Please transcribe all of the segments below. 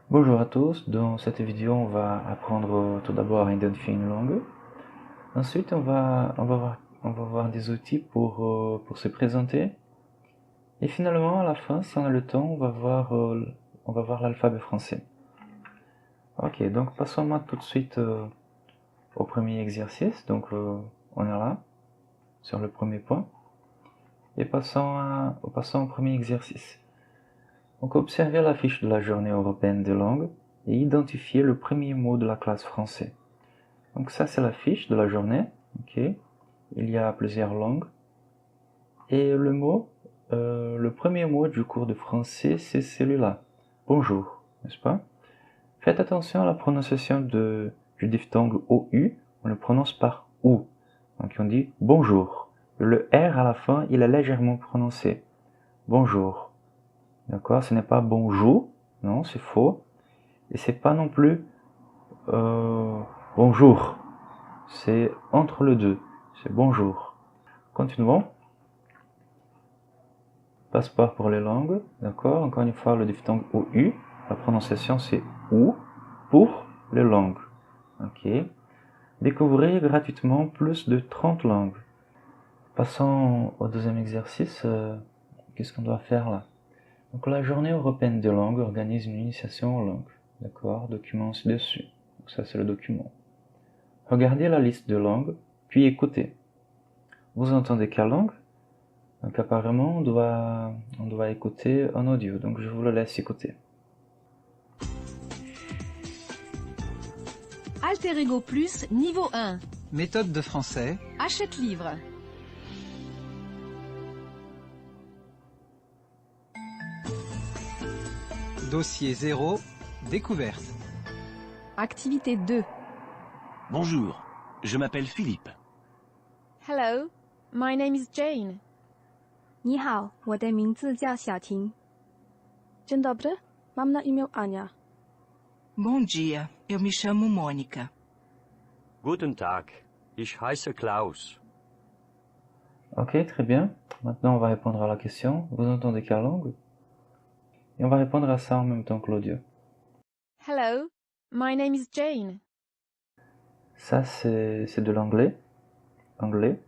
Bonjour à tous, dans cette vidéo on va apprendre tout d'abord à identifier une langue. Ensuite on va voir des outils pour se présenter. Et finalement à la fin, si on a le temps, on va voir l'alphabet français. Ok, donc passons tout de suite au premier exercice. Donc on est là, sur le premier point. Et passons au premier exercice. Donc observez la fiche de la journée européenne des langues et identifiez le premier mot de la classe français. Donc ça c'est la fiche de la journée, ok. Il y a plusieurs langues. Et le premier mot du cours de français c'est celui-là, bonjour, n'est-ce pas? Faites attention à la prononciation du diphtongue OU, on le prononce par OU. Donc on dit bonjour. Le R à la fin, il est légèrement prononcé. Bonjour. D'accord? Ce n'est pas bonjour, non, c'est faux. Et c'est pas non plus bonjour. C'est entre les deux. C'est bonjour. Continuons. Passeport pour les langues. D'accord? Encore une fois, le diphtongue OU. La prononciation c'est OU pour les langues. Ok? Découvrez gratuitement plus de 30 langues. Passons au deuxième exercice. Qu'est-ce qu'on doit faire là? Donc la journée européenne des langues organise une initiation aux langues. D'accord? Document ci-dessus. Donc ça c'est le document. Regardez la liste de langues, puis écoutez. Vous entendez quelle langue? Donc apparemment on doit écouter en audio, donc je vous le laisse écouter. Alter Ego Plus, niveau 1. Méthode de français. Achète livre. Dossier 0. Découverte. Activité 2. Bonjour, je m'appelle Philippe. Hello, my name is Jane. 你好，我的名字叫小婷。Dzień dobry, mam na imię Ania. Bom dia, eu me chamo Mônica. Guten Tag, ich heiße Klaus. Ok, très bien. Maintenant on va répondre à la question. Vous entendez quelle langue? Et on va répondre à ça en même temps que l'audio. Hello, my name is Jane. Ça c'est de l'anglais. Anglais.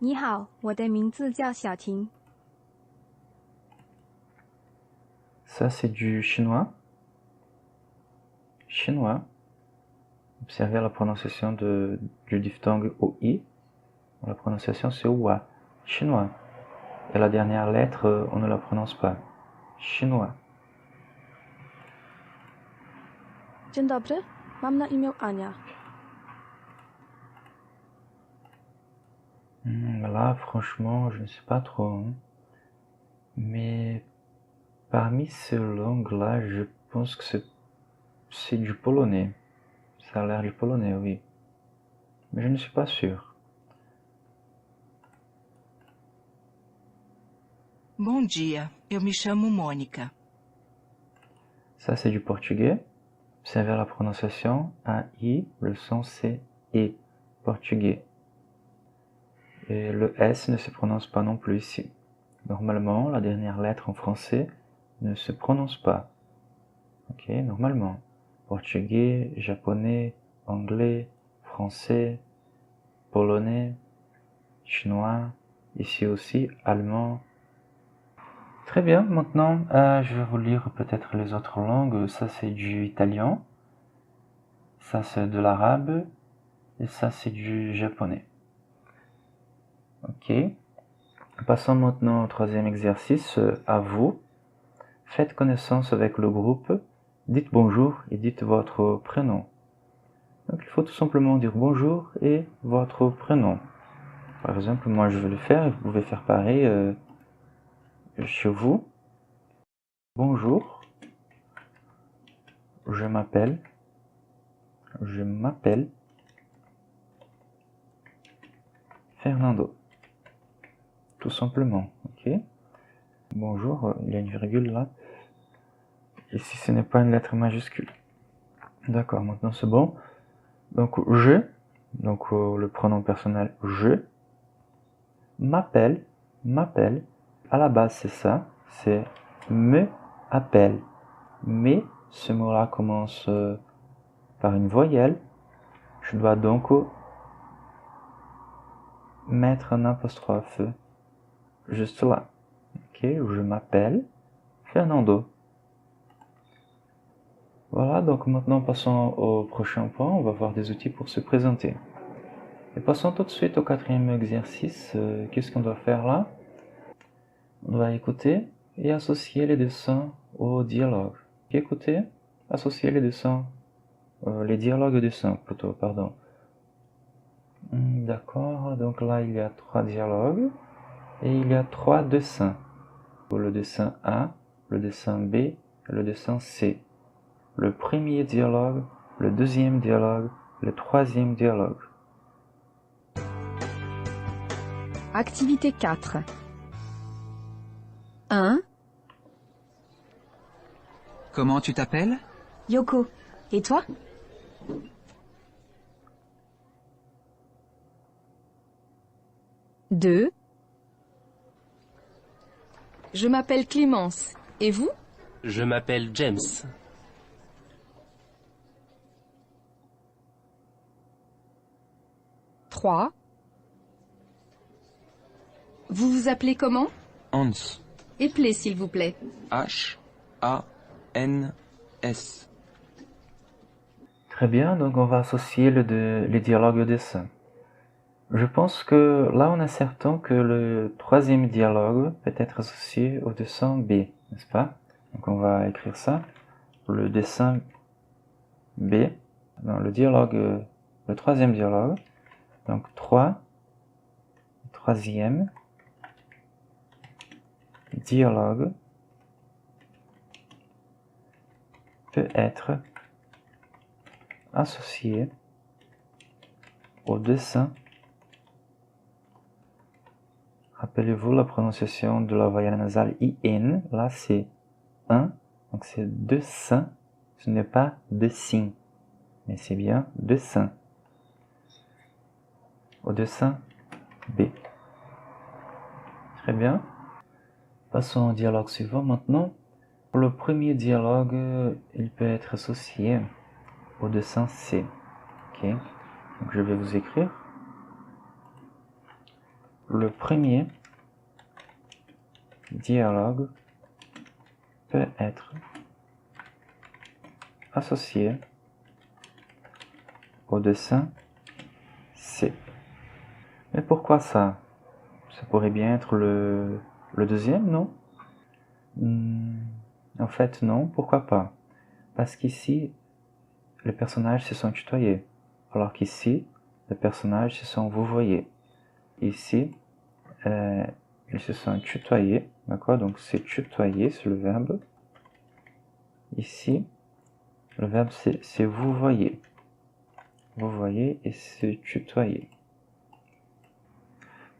你好，我的名字叫小婷。 Ça c'est du chinois. Chinois. Observez la prononciation du diphtongue OI. La prononciation c'est OUA. Chinois. Et la dernière lettre, on ne la prononce pas. Chinois. Dzień dobry, mam na imię Ania. Là, franchement, je ne sais pas trop. Hein. Mais parmi ces langues-là, je pense que c'est du polonais. Ça a l'air du polonais, oui. Mais je ne suis pas sûr. Bom dia, eu me chamo Mônica. Ça, c'est du portugais. Observez la prononciation. AI, le son c'est E. Portugais. Et le S ne se prononce pas non plus ici. Normalement, la dernière lettre en français ne se prononce pas. Ok, normalement. Portugais, japonais, anglais, français, polonais, chinois, ici aussi, allemand. Très bien, maintenant je vais vous lire peut-être les autres langues. Ça c'est du italien, ça c'est de l'arabe, et ça c'est du japonais. Ok. Passons maintenant au troisième exercice. À vous. Faites connaissance avec le groupe. Dites bonjour et dites votre prénom. Donc il faut tout simplement dire bonjour et votre prénom. Par exemple, moi je vais le faire, vous pouvez faire pareil chez vous. Bonjour. Je m'appelle Fernando. Tout simplement, ok. Bonjour, il y a une virgule là. Ici, ce n'est pas une lettre majuscule. D'accord, maintenant c'est bon. Donc, le pronom personnel je, m'appelle, à la base c'est ça, c'est me appelle. Mais ce mot-là commence par une voyelle. Je dois donc mettre un apostrophe juste là. Ok, je m'appelle Fernando. Voilà, donc maintenant passons au prochain point. On va voir des outils pour se présenter. Et passons tout de suite au quatrième exercice. Qu'est-ce qu'on doit faire là? On va écouter et associer les dessins au dialogue. Écouter, associer les dessins, les dialogues aux dessins plutôt, pardon. D'accord, donc là il y a 3 dialogues et il y a 3 dessins. Le dessin A, le dessin B et le dessin C. Le premier dialogue, le deuxième dialogue, le troisième dialogue. Activité 4. 1. Comment tu t'appelles? Yoko. Et toi? Deux. Je m'appelle Clémence. Et vous? Je m'appelle James. 3. Vous vous appelez comment? Hans. Appelez s'il vous plaît. H-A-N-S. Très bien, donc on va associer les dialogues au dessin. Je pense que là on est certain que le troisième dialogue peut être associé au dessin B, n'est-ce pas? Donc on va écrire ça. Le dessin B, dans le dialogue, le troisième dialogue. Donc 3, troisième dialogue peut être associé au dessin. Rappelez-vous la prononciation de la voyelle nasale IN, là c'est 1, donc c'est dessin, ce n'est pas dessin, mais c'est bien dessin. Au dessin B. Très bien. Passons au dialogue suivant maintenant. Pour le premier dialogue, il peut être associé au dessin C. Ok. Donc je vais vous écrire. Le premier dialogue peut être associé au dessin C. Mais pourquoi ça? Ça pourrait bien être le deuxième, non? En fait, non. Pourquoi pas? Parce qu'ici, les personnages se sont tutoyés. Alors qu'ici, les personnages se sont vouvoyés. Ici, ils se sont tutoyés. D'accord? Donc c'est tutoyer, c'est le verbe. Ici, le verbe c'est vouvoyer. Vouvoyer et se tutoyer.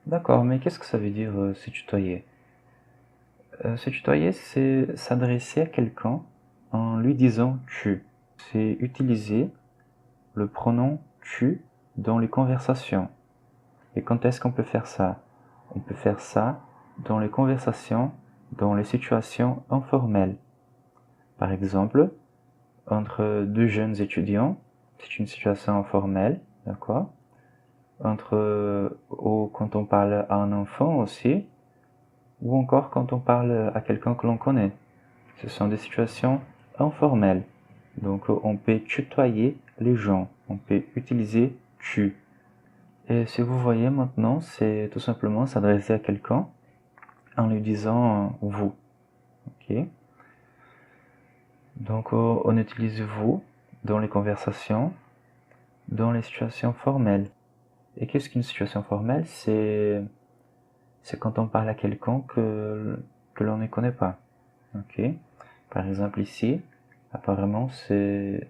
D'accord, mais qu'est-ce que ça veut dire se tutoyer? Se tutoyer, c'est s'adresser à quelqu'un en lui disant tu. C'est utiliser le pronom tu dans les conversations. Et quand est-ce qu'on peut faire ça? On peut faire ça dans les conversations, dans les situations informelles. Par exemple, entre deux jeunes étudiants, c'est une situation informelle, d'accord? Quand on parle à un enfant aussi, ou encore quand on parle à quelqu'un que l'on connaît. Ce sont des situations informelles. Donc on peut tutoyer les gens, on peut utiliser tu. Et si vous voyez maintenant, c'est tout simplement s'adresser à quelqu'un en lui disant vous. Ok. Donc on utilise vous dans les conversations, dans les situations formelles. Et qu'est-ce qu'une situation formelle? C'est quand on parle à quelqu'un que l'on ne connaît pas. Ok. Par exemple ici, apparemment c'est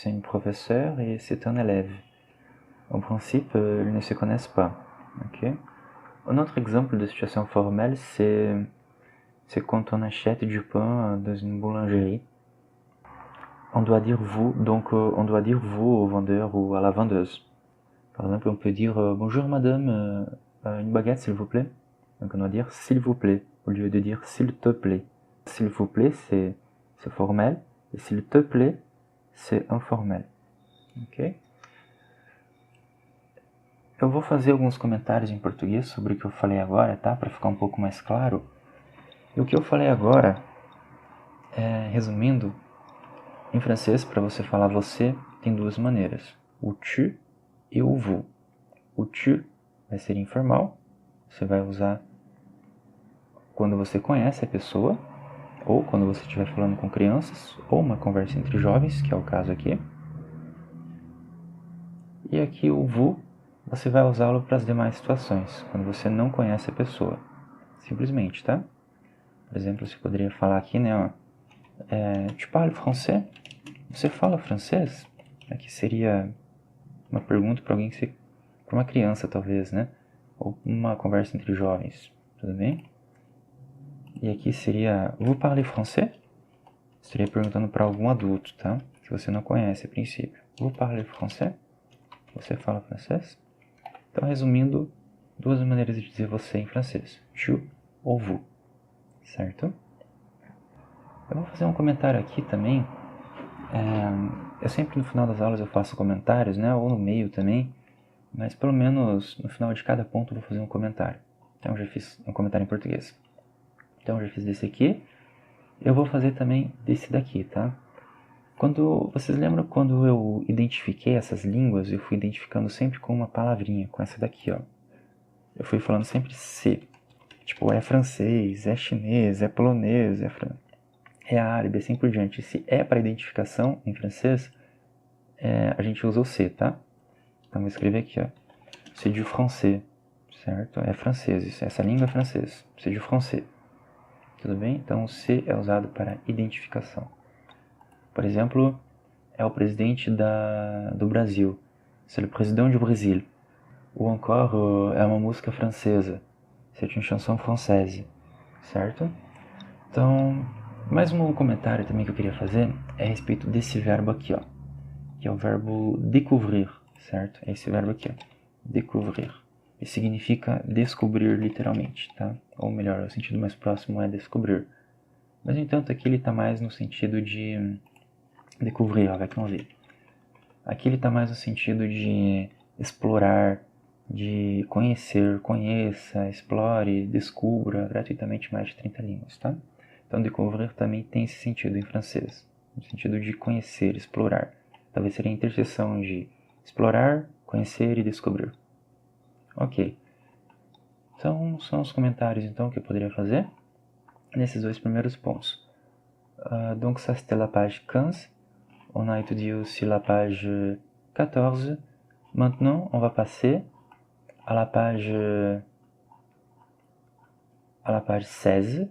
une professeure et c'est un élève. En principe, ils ne se connaissent pas. Ok. Un autre exemple de situation formelle, c'est quand on achète du pain dans une boulangerie. On doit dire vous, donc on doit dire vous au vendeur ou à la vendeuse. Par exemple, on peut dire bonjour madame, une baguette s'il vous plaît. Donc on doit dire s'il vous plaît au lieu de dire s'il te plaît. S'il vous plaît, c'est formel. E s'il te plaît, c'est informel. Ok? Eu vou fazer alguns comentários em português sobre o que eu falei agora, tá? Para ficar um pouco mais claro. E o que eu falei agora, resumindo, em francês, para você falar você, tem duas maneiras. O tu e o vous. O tu vai ser informal. Você vai usar quando você conhece a pessoa, ou quando você estiver falando com crianças, ou uma conversa entre jovens, que é o caso aqui. E aqui o vous, você vai usá-lo para as demais situações, quando você não conhece a pessoa. Simplesmente, tá? Por exemplo, você poderia falar aqui, né? Ó, tu parles français? Você fala francês? Aqui seria uma pergunta para alguém para uma criança, talvez, né? Ou uma conversa entre jovens, tudo bem? E aqui seria, vous parlez français? Estaria perguntando para algum adulto, tá? Que você não conhece a princípio. Vous parlez français? Você fala francês? Então, resumindo, duas maneiras de dizer você em francês. Tu ou vous. Certo? Eu vou fazer um comentário aqui também. Eu sempre no final das aulas eu faço comentários, né? Ou no meio também. Mas pelo menos no final de cada ponto eu vou fazer um comentário. Então, eu já fiz um comentário em português. Então, eu já fiz desse aqui. Eu vou fazer também desse daqui, tá? Vocês lembram quando eu identifiquei essas línguas, eu fui identificando sempre com uma palavrinha, com essa daqui, ó. Eu fui falando sempre C. Tipo, é francês, é chinês, é polonês, é árabe, assim por diante. Se é para identificação em francês, a gente usa o C, tá? Então, vou escrever aqui, ó. C'est du français, certo? É francês, essa língua é francês. C'est du français. Tudo bem? Então, o C é usado para identificação. Por exemplo, é o presidente do Brasil. C'est le président du Brésil. Ou encore, é uma música francesa. C'est une chanson française. Certo? Então, mais um comentário também que eu queria fazer é a respeito desse verbo aqui, ó. Que é o verbo découvrir, certo? É esse verbo aqui, ó. Découvrir. E significa descobrir literalmente, tá? Ou melhor, o sentido mais próximo é descobrir. Mas, no entanto, aqui ele está mais no sentido de découvrir, avec envie. Aqui ele está mais no sentido de explorar, de conhecer, conheça, explore, descubra gratuitamente mais de 30 línguas, tá? Então, découvrir também tem esse sentido em francês, no sentido de conhecer, explorar. Talvez seria a interseção de explorar, conhecer e descobrir. Ok. Então, são os comentários então que eu poderia fazer nesses dois primeiros pontos. Donc, ça c'était la page 15. On a étudié aussi la page 14. Maintenant, on va passer à la page 16.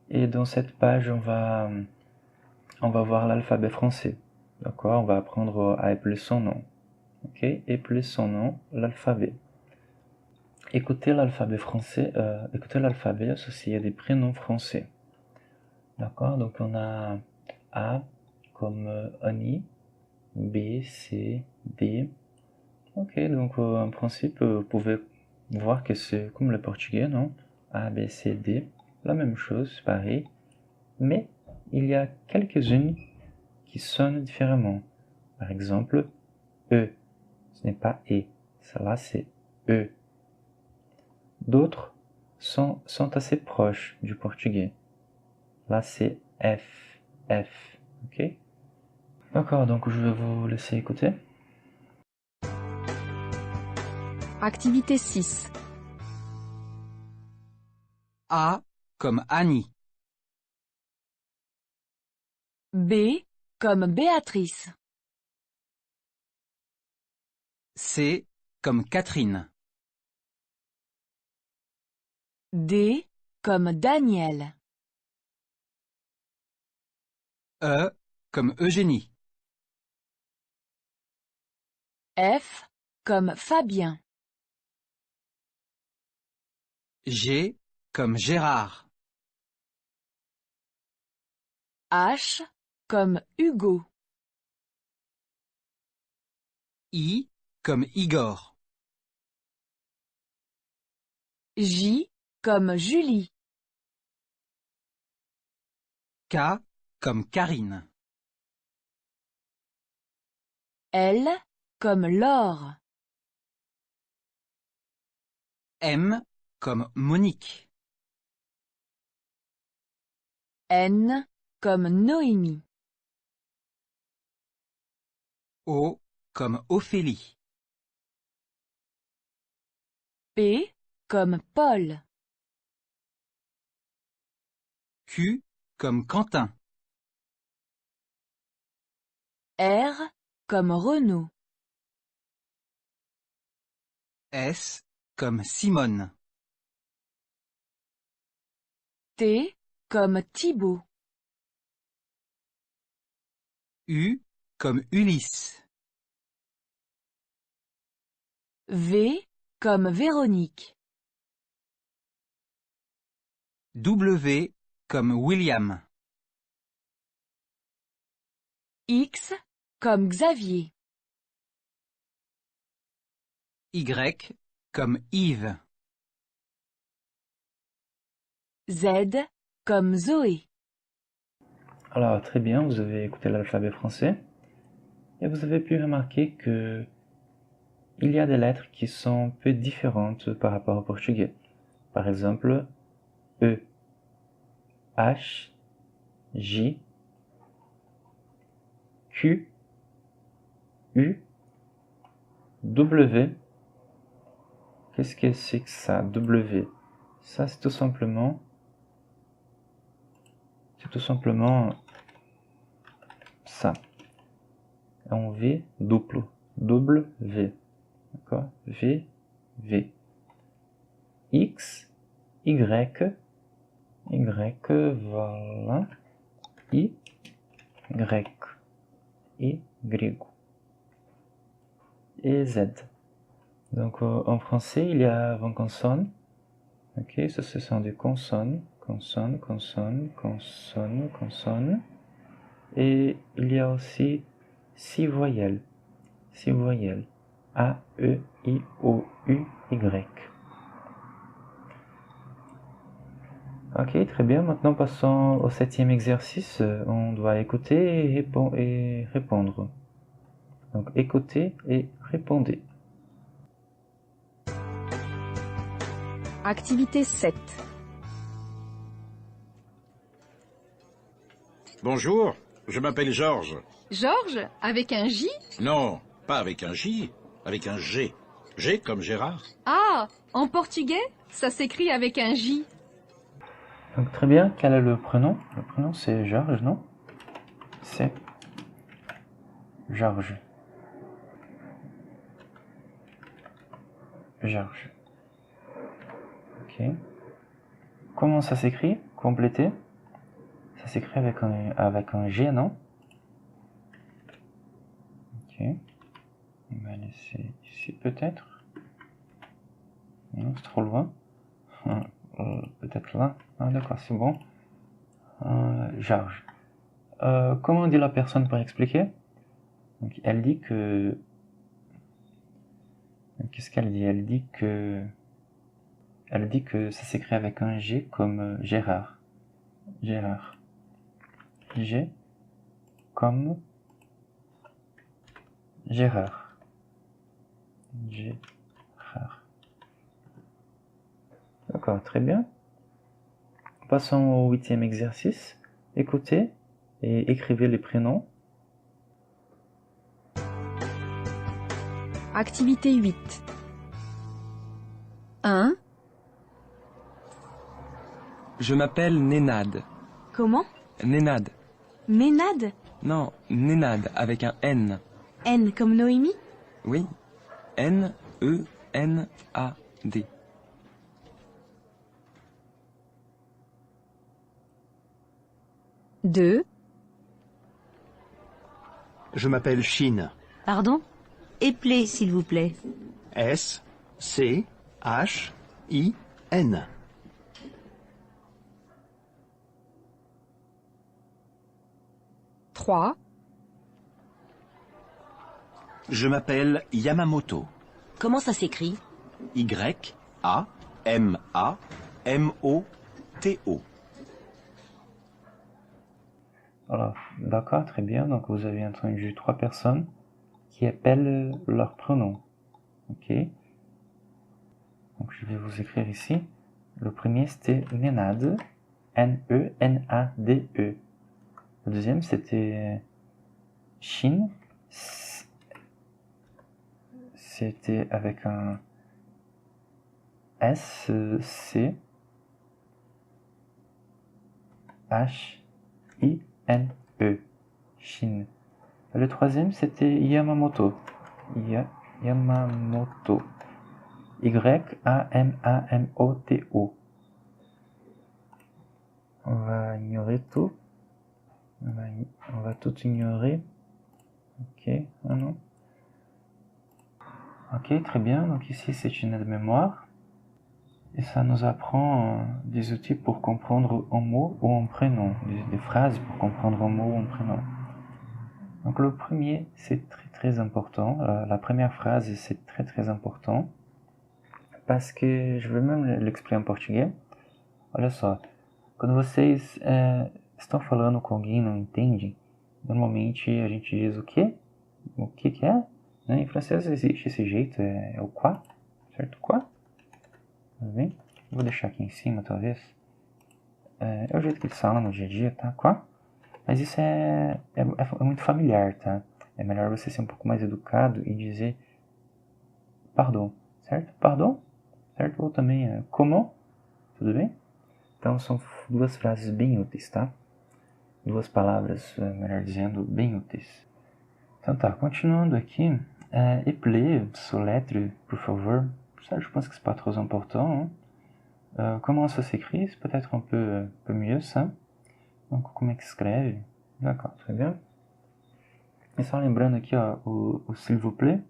Et dans cette page, on va voir l'alphabet français. D'accord? On va apprendre à épeler son nom. Ok? Épeler son nom, l'alphabet. Écoutez l'alphabet français, écoutez l'alphabet associé à des prénoms français. D'accord? Donc on a A comme Annie, B, C, D. Ok, donc en principe, vous pouvez voir que c'est comme le portugais, non? A, B, C, D. La même chose, pareil. Mais il y a quelques-unes qui sonnent différemment. Par exemple, E. Ce n'est pas E. Celle-là, c'est E. D'autres sont assez proches du portugais. Là, c'est F. F. Ok? D'accord, donc je vais vous laisser écouter. Activité 6. A comme Annie. B comme Béatrice. C comme Catherine. D comme Daniel. E comme Eugénie. F comme Fabien. G comme Gérard. H comme Hugo. I comme Igor. J comme Julie. K comme Karine. L comme Laure. M comme Monique. N comme Noémie. O comme Ophélie. P comme Paul. Q comme Quentin. R comme Renaud. S comme Simone. T comme Thibaut. U comme Ulysse. V comme Véronique. W comme William. X comme Xavier. Y comme Yves. Z comme Zoé. Alors, très bien, vous avez écouté l'alphabet français et vous avez pu remarquer que il y a des lettres qui sont un peu différentes par rapport au portugais. Par exemple, E, H, J, Q, U, W. Qu'est-ce que c'est que ça, W? Ça, c'est tout simplement ça. En V, duplo. Double V. D'accord? V, V. X, Y, voilà. I, Y. Et Z. Donc en français, il y a 20 consonnes. Ok, ça ce sont des consonnes. Consonnes, consonnes, consonnes, consonnes. Et il y a aussi 6 voyelles. 6 voyelles. A, E, I, O, U, Y. Ok, très bien. Maintenant, passons au 7e exercice. On doit écouter et répondre. Donc, écoutez et répondez. Activité 7. Bonjour, je m'appelle Georges. Georges, avec un J? Non, pas avec un J, avec un G. G comme Gérard. Ah, en portugais, ça s'écrit avec un J. Donc, très bien. Quel est le prénom? Le prénom, c'est Georges, non? C'est Georges. Georges. Ok. Comment ça s'écrit? Compléter. Ça s'écrit avec un G, non? Ok. On va laisser ici peut-être. Non, c'est trop loin. Peut-être là. Ah, d'accord, c'est bon. Georges. Comment dit la personne pour expliquer? Donc, elle dit que... Qu'est-ce qu'elle dit? Elle dit que ça s'écrit avec un G comme Gérard. Gérard. G comme Gérard. Gérard. D'accord, très bien. Passons au 8e exercice. Écoutez et écrivez les prénoms. Activité 8. 1, Je m'appelle Nénad. Comment? Nénad. Ménade? Non, Nénad avec un N. N comme Noémie? Oui. N-E-N-A-D. 2, Je m'appelle Chine. Pardon? Éplez, s'il vous plaît. S-C-H-I-N. 3, Je m'appelle Yamamoto. Comment ça s'écrit? Y-A-M-A-M-O-T-O. M-O-T-O. Alors, d'accord, très bien. Donc, vous avez entendu 3 personnes qui appellent leur prénom. Ok. Donc, je vais vous écrire ici. Le premier, c'était Nenade. N-E-N-A-D-E. Le deuxième, c'était Shin. C'était avec un S-C-H-I-N-E. Shin. Le troisième, c'était Yamamoto. Yamamoto. Y-A-M-A-M-O-T-O. On va ignorer tout. On va tout ignorer. Ok, ah non. Ok, très bien. Donc ici, c'est une aide-mémoire. Et ça nous apprend des outils pour comprendre un mot ou un prénom. Des phrases pour comprendre un mot ou un prénom. Donc le premier, c'est très important. La première phrase, c'est très important. Parce que je vais même l'expliquer em português. Olha só. Quando vocês estão falando com alguém e não entendem, normalmente a gente diz o quê? O que que é? Em francês existe esse jeito, é o quoi, certo? Quoi? Tudo bem? Vou deixar aqui em cima, talvez. É o jeito que eles falam no dia a dia, tá? Quoi? Mas isso é muito familiar, tá? É melhor você ser um pouco mais educado e dizer pardon, certo? Pardon? Certo? Ou também comment? Tudo bem? Então são 2 frases bem úteis, tá? 2 palavras, melhor dizendo, bem úteis. Então tá, continuando aqui. Appelez, sous lettre, por favor. Ça, je pense que c'est pas trop important. Comment ça s'écrit? C'est peut-être un peu mieux, ça. Donc, como é que escreve? D'accord, très bien. E só lembrando aqui, ó, o s'il vous plaît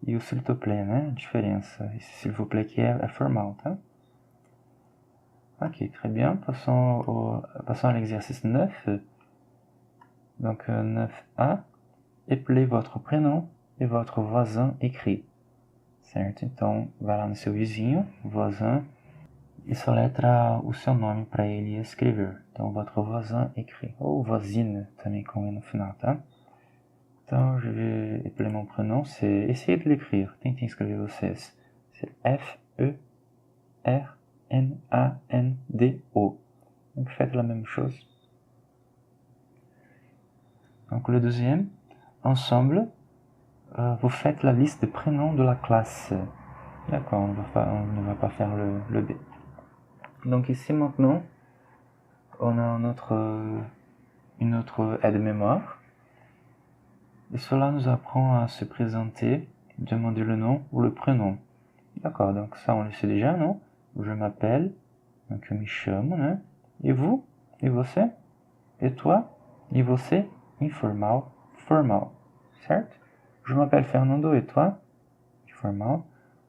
e o s'il te plaît, né? A diferença. Esse s'il vous plaît aqui é formal, tá? Ok, très bien. Passons à l'exercice 9. Donc, 9A. Appelez votre prénom et votre voisin écrit. Certo? Então, vai lá no seu vizinho, voisin, e soletra o seu nome para ele escrever. Então, votre voisin écrit. Ou voisine, também com E no final, tá? Então, je vais appeler mon prénom. C'est essayer de l'écrire. Tentem escrever vocês. C'est F-E-R-N-A-N-D-O. Donc, faites la même chose. Donc, le deuxième. Ensemble, vous faites la liste des prénoms de la classe. D'accord, on ne va pas faire le B. Donc ici maintenant, on a une autre aide-mémoire. Et cela nous apprend à se présenter, demander le nom ou le prénom. D'accord, donc ça on le sait déjà, non? Je m'appelle, donc eu me chamo, né? Et vous? Et você? Et toi? Et você? Informal, formal. Certo? Je m'appelle Fernando et toi? Formal.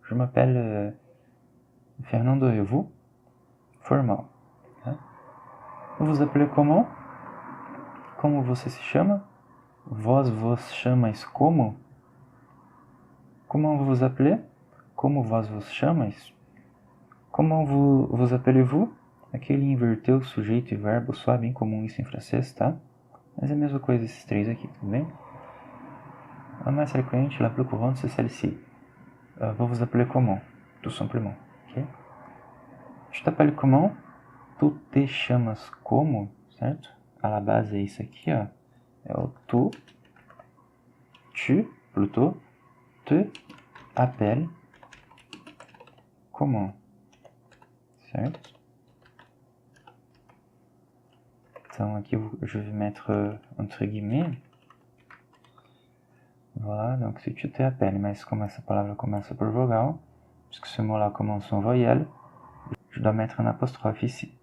Je m'appelle Fernando et vous? Formal. Tá? Vous vous appelez comment? Como você se chama? Vós vos chamais como? Comment vous vous appelez? Como vós vos chamais? Comment vous appelez-vous? Aqui ele inverteu sujeito e verbo, só é bem comum isso em francês, tá? Mas é a mesma coisa esses 3 aqui, tudo bem? La mais fréquente, la plus courante, c'est celle-ci. Vous vous appelez comment? Tout simplement. Okay? Tu t'appelles comment? Tu te chamas como? Certo? À la base é isso aqui, ó. É o tu. Tu, plutôt. Te appelles comment? Certo? Então aqui je vais mettre entre guillemets. Voilà, donc si tu t'appelles, mais comme essa palavra começa por vogal, puisque ce mot-là commence en voyelle, je dois mettre un apostrophe ici.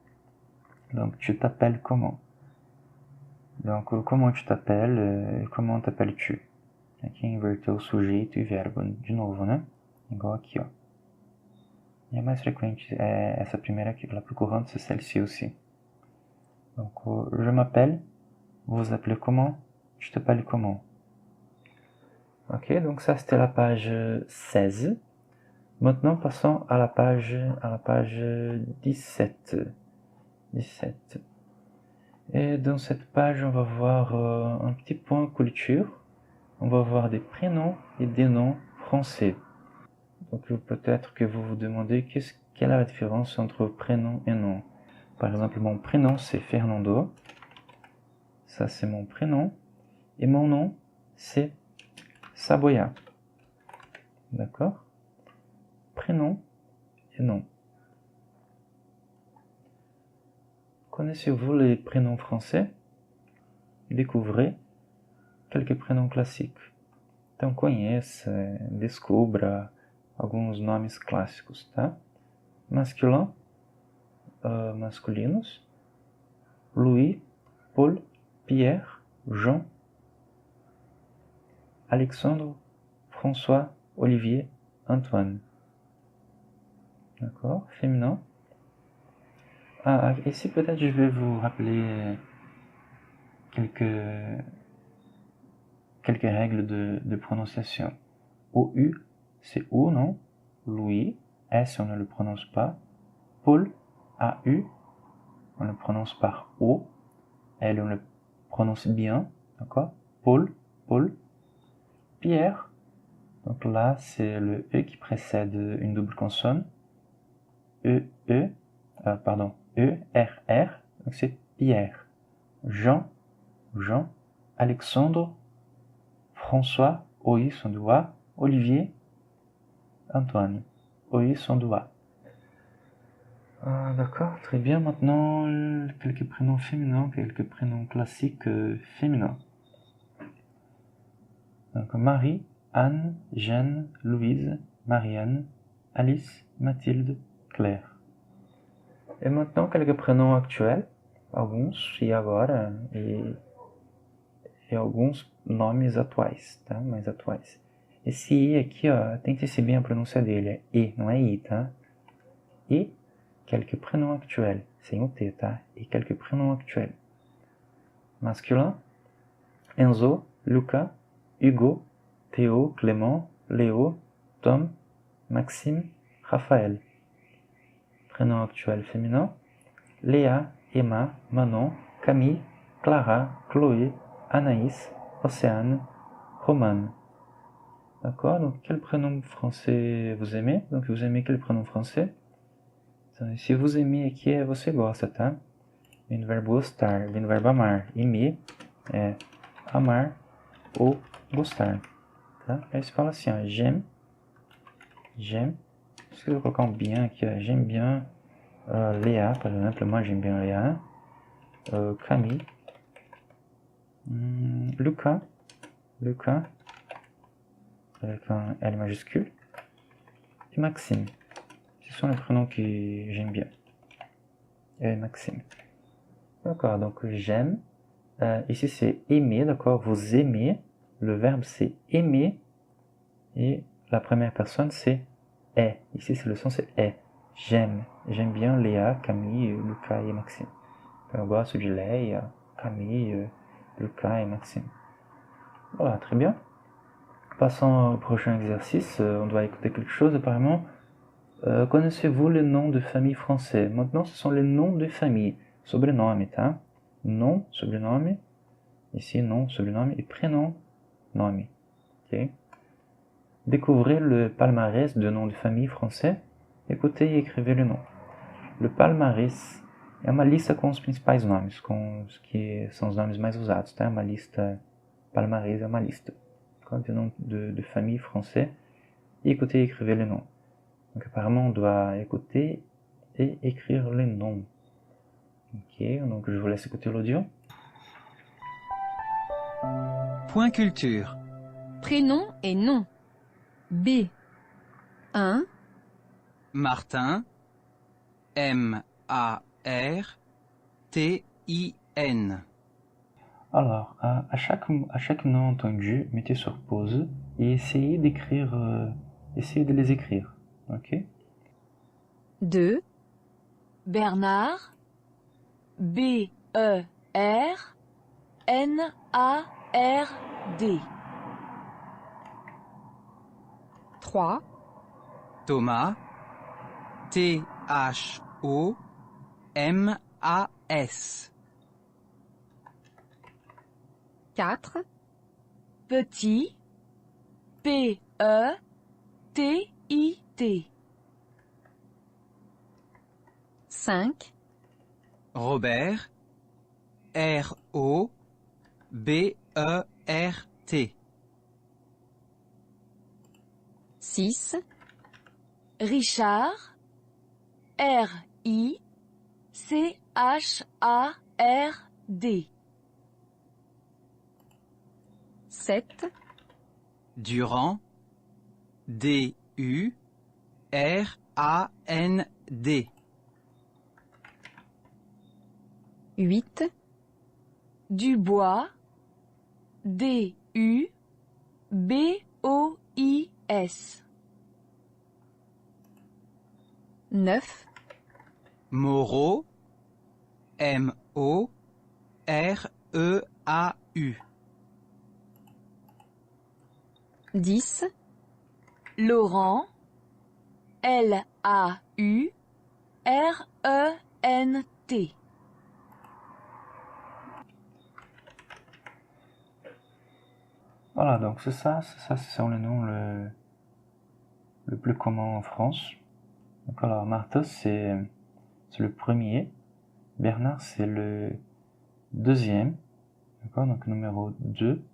Donc tu t'appelles comment? Donc comment tu t'appelles, comment t'appelles-tu? Aqui inverteu o sujeito e verbo de novo, né? Igual aqui, ó. E a mais frequente é essa primeira aqui, la plus courante, c'est celle-ci aussi. Donc je m'appelle, vous vous appelez comment? Tu t'appelles comment? Ok, donc ça c'était la page 16. Maintenant, passons à la page 17. 17. Et dans cette page, on va voir un petit point culture. On va voir des prénoms et des noms français. Donc peut-être que vous vous demandez quelle est la différence entre prénom et nom. Par exemple, mon prénom c'est Fernando. Ça c'est mon prénom. Et mon nom c'est Saboya. D'accord? Prénom et nom. Connaissez-vous les prénoms français? Découvrez quelques prénoms classiques. Então conheça, descubra alguns nomes clássicos, tá? Masculin, masculinos. Louis, Paul, Pierre, Jean, Alexandre, François, Olivier, Antoine. D'accord? Féminin. Ah, ici peut-être je vais vous rappeler quelques règles de prononciation. OU, c'est O, non? Louis, S, on ne le prononce pas. Paul, AU, on le prononce par O. L, on le prononce bien, d'accord? Paul, Paul. Pierre, donc là, c'est le E qui précède une double consonne. E, R, R, donc c'est Pierre. Jean, Jean. Alexandre, François, OI son doigt. Olivier, Antoine, OI son doigt. D'accord, très bien. Maintenant, quelques prénoms féminins, quelques prénoms classiques féminins. Donc Marie, Anne, Jeanne, Louise, Marianne, Alice, Mathilde, Claire. E maintenant, quelques prénoms actuels, alguns e agora, e alguns nomes atuais, tá? Mais atuais. Esse I aqui, ó, tente-se bem a pronúncia dele, é E, não é I, tá? E quelques prénoms actuels, sem o T, tá? E quelques prénoms actuels. Masculin, Enzo, Luca, Hugo, Théo, Clément, Léo, Tom, Maxime, Raphaël. Prénom actuel féminin, Léa, Emma, Manon, Camille, Clara, Chloé, Anaïs, Océane, Romane. D'accord? Donc, quel prénom français vous aimez? Donc, vous aimez quel prénom français? Se vous aimez aqui é você gosta, tá? Vem do verbo gostar, vem do verbo amar. Aimer é amar ou gostar, tá? Aí você fala assim, ó, j'aime, j'aime. Se eu colocar um bien aqui, ó, j'aime bien Léa, par exemple, moi j'aime bien Léa. Camille, Lucas, Lucas, avec un L majuscule, et Maxime. Ce sont les prénoms que j'aime bien. Et Maxime. D'accord, donc j'aime. Ici c'est aimer, d'accord? Vous aimez. Le verbe c'est aimer. Et la première personne c'est est. Ici c'est le son c'est est. J'aime. J'aime bien Léa, Camille, Lucas et Maxime. Eu gosto de Léa, Camille, Lucas et Maxime. Voilà, très bien. Passons au prochain exercice. On doit écouter quelque chose apparemment. Connaissez-vous les noms de famille français? Maintenant, ce sont les noms de famille. Sobrenome, tá? Nom, sobrenome. Ici, nom, sobrenome. Et prénom, nome. Ok? Découvrez le palmarès de noms de famille français. Écoutez e écrevez le nom. Le palmarès é uma lista com os principais nomes, com os que são os nomes mais usados, tá? Uma lista, palmarès é uma lista. De noms de famille français. Et écoutez et écrivez les noms. Donc apparemment on doit écouter et écrire les noms. Ok, donc je vous laisse écouter l'audio. Point culture. Prénom et nom. B. 1. Martin. M-A-R-T-I-N. Alors, à chaque nom entendu, mettez sur pause et essayez essayez de les écrire. Ok? 2. Bernard. B-E-R-N-A-R-D. 3. Thomas. T-H-O-M-A-S. 4, Petit. P-E-T-I-T. 5, Robert. R-O-B-E-R-T. 6, Richard. R-I-C-H-A-R-D. 7, Durand. D-U-R-A-N-D. 8, Dubois. D-U-B-O-I-S. 9, Moreau. M-O-R-E-A-U. 10, Laurent. L-A-U-R-E-N-T. Voilà, donc c'est ça, ce sont les noms le plus commun en France. Donc alors, Martha, c'est le premier. Bernard, c'est le deuxième. D'accord, donc numéro 2.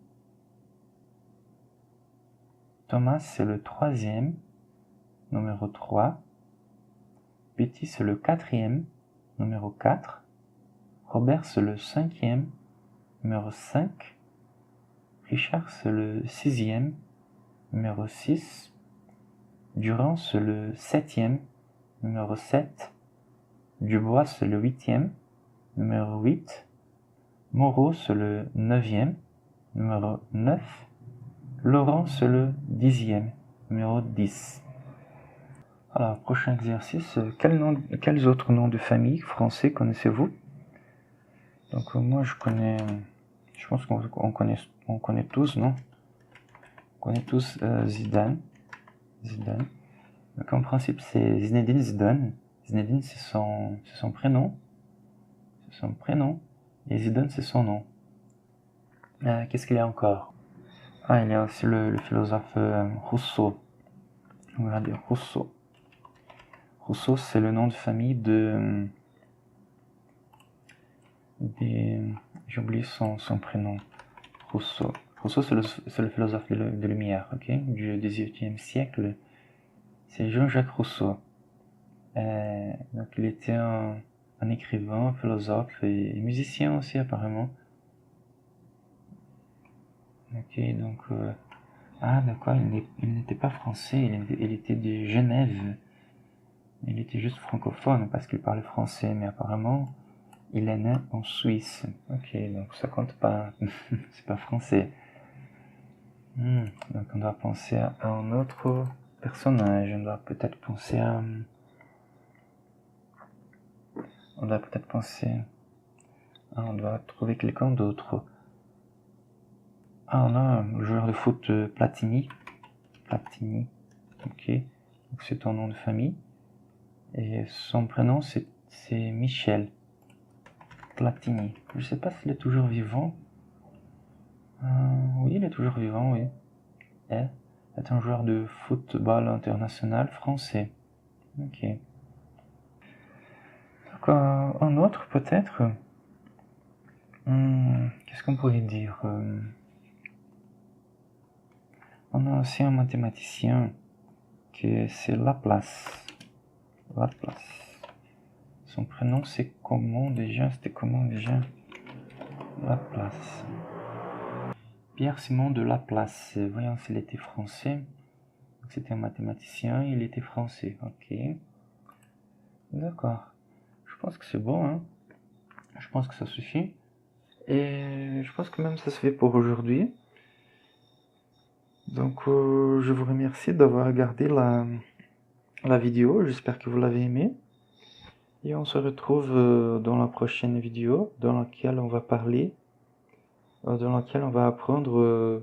Thomas, c'est le troisième. Numéro 3. Petit, c'est le quatrième. Numéro 4. Robert, c'est le cinquième. Numéro 5. Richard, c'est le sixième. Numéro 6. Durand, c'est le septième. Numéro 7. Dubois, c'est le huitième. Numéro 8. Moreau, c'est le neuvième. Numéro 9. Laurent, c'est le dixième. Numéro 10. Alors, prochain exercice. Quels autres noms de famille français connaissez-vous? Donc, moi, je pense qu'on connaît tous, non? On connaît tous Zidane. Donc, en principe, c'est Zinedine Zidane. Zinedine, c'est son prénom. C'est son prénom. Et Zidane, c'est son nom. Qu'est-ce qu'il y a encore? Ah, il y a aussi le philosophe Rousseau. On va dire Rousseau. Rousseau, c'est le nom de famille j'ai oublié son prénom. Rousseau. Rousseau, c'est le philosophe de Lumière, ok? Du XVIIIe siècle. C'est Jean-Jacques Rousseau. Donc, il était un écrivain, philosophe et musicien aussi, apparemment. Ok, donc... d'accord, il n'était pas français, il était de Genève. Il était juste francophone parce qu'il parlait français, mais apparemment, il est né en Suisse. Ok, donc ça compte pas. C'est pas français. Donc on doit penser à un autre personnage. On doit peut-être penser à... On doit trouver quelqu'un d'autre. Ah, on a le joueur de foot Platini. Platini. Ok. Donc c'est ton nom de famille. Et son prénom c'est Michel. Platini. Je sais pas s'il est toujours vivant. Oui, il est toujours vivant, oui. Il est un joueur de football international français. Ok. Donc, un autre peut-être. Qu'est-ce qu'on pourrait dire? On a aussi un mathématicien que c'est Laplace. Laplace. Son prénom c'est comment déjà? C'était comment déjà? Laplace. Pierre-Simon de Laplace. Voyons s'il était français. C'était un mathématicien, il était français. Ok. D'accord. Je pense que c'est bon, hein. Je pense que ça suffit. Et je pense que même ça suffit pour aujourd'hui. Donc, je vous remercie d'avoir regardé la vidéo. J'espère que vous l'avez aimé. Et on se retrouve dans la prochaine vidéo dans laquelle on va parler, dans laquelle on va apprendre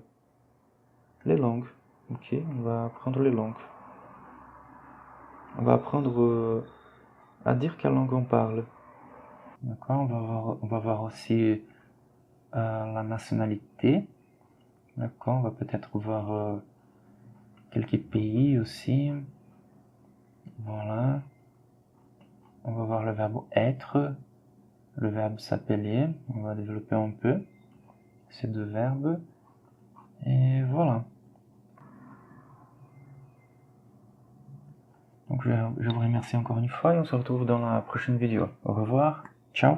les langues. Ok, on va apprendre les langues. on va apprendre à dire quelle langue on parle. D'accord, on va voir aussi la nationalité. D'accord, on va peut-être voir quelques pays aussi. Voilà. On va voir le verbe être, le verbe s'appeler. On va développer un peu ces deux verbes. Et voilà. Donc je vous remercie encore une fois et on se retrouve dans la prochaine vidéo. Au revoir, ciao.